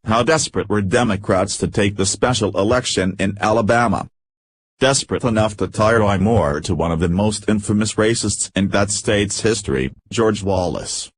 How desperate were Democrats to take the special election in Alabama? Desperate enough to tie Roy Moore to one of the most infamous racists in that state's history, George Wallace.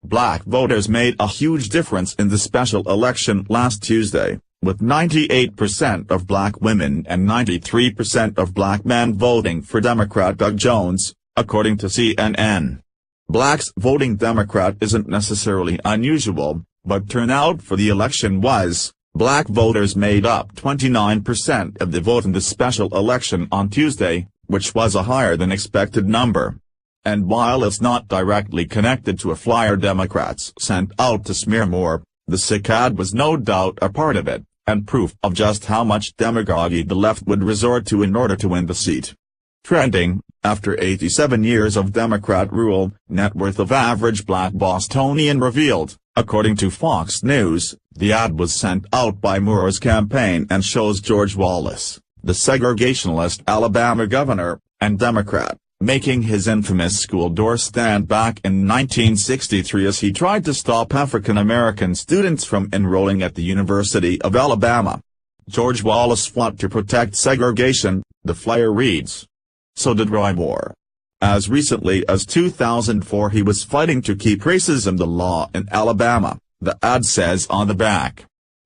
Black voters made a huge difference in the special election last Tuesday, with 98% of black women and 93% of black men voting for Democrat Doug Jones, according to CNN. Blacks voting Democrat isn't necessarily unusual, but turnout for the election was. Black voters made up 29% of the vote in the special election on Tuesday, which was a higher than expected number. And while it's not directly connected to a flyer Democrats sent out to smear Moore, the sick ad was no doubt a part of it, and proof of just how much demagoguery the left would resort to in order to win the seat. Trending, after 87 years of Democrat rule, net worth of average black Bostonian revealed, according to Fox News. The ad was sent out by Moore's campaign and shows George Wallace, the segregationist Alabama governor, and Democrat, making his infamous school door stand back in 1963 as he tried to stop African American students from enrolling at the University of Alabama. George Wallace fought to protect segregation, the flyer reads. So did Roy Moore. As recently as 2004 he was fighting to keep racism the law in Alabama, the ad says on the back.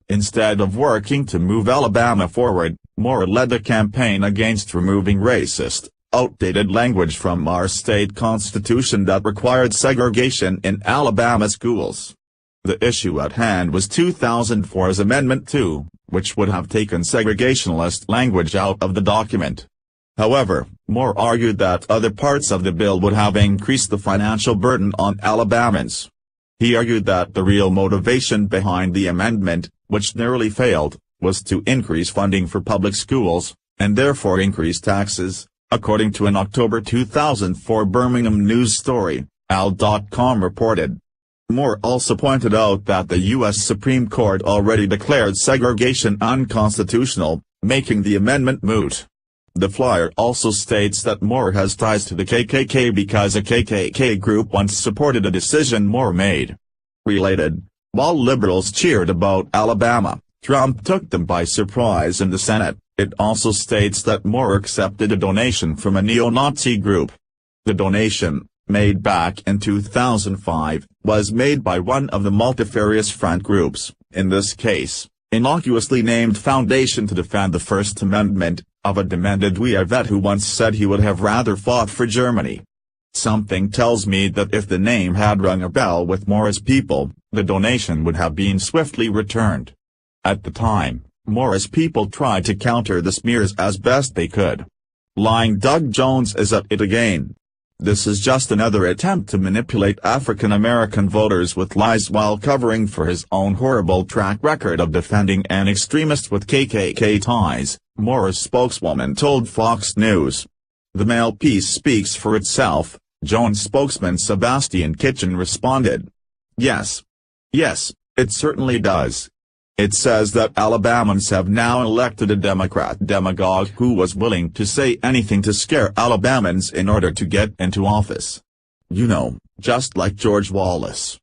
Instead of working to move Alabama forward, Moore led the campaign against removing racist, outdated language from our state constitution that required segregation in Alabama schools. The issue at hand was 2004's Amendment 2, which would have taken segregationist language out of the document. However, Moore argued that other parts of the bill would have increased the financial burden on Alabamans. He argued that the real motivation behind the amendment, which narrowly failed, was to increase funding for public schools, and therefore increase taxes, according to an October 2004 Birmingham news story, AL.com reported. Moore also pointed out that the U.S. Supreme Court already declared segregation unconstitutional, making the amendment moot. The flyer also states that Moore has ties to the KKK because a KKK group once supported a decision Moore made. Related, while liberals cheered about Alabama, Trump took them by surprise in the Senate. It also states that Moore accepted a donation from a neo-Nazi group. The donation, made back in 2005, was made by one of the multifarious front groups, in this case, innocuously named Foundation to Defend the First Amendment, of a Demandedouia vet who once said he would have rather fought for Germany. Something tells me that if the name had rung a bell with Moore's people, the donation would have been swiftly returned. At the time, Moore's people tried to counter the smears as best they could. Lying Doug Jones is at it again. This is just another attempt to manipulate African American voters with lies while covering for his own horrible track record of defending an extremist with KKK ties, Moore's spokeswoman told Fox News. The male piece speaks for itself, Jones spokesman Sebastian Kitchen responded. Yes. Yes, it certainly does. It says that Alabamans have now elected a Democrat demagogue who was willing to say anything to scare Alabamans in order to get into office. You know, just like George Wallace.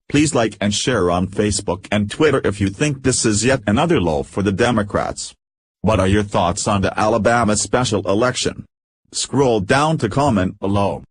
Please like and share on Facebook and Twitter if you think this is yet another low for the Democrats. What are your thoughts on the Alabama special election? Scroll down to comment below.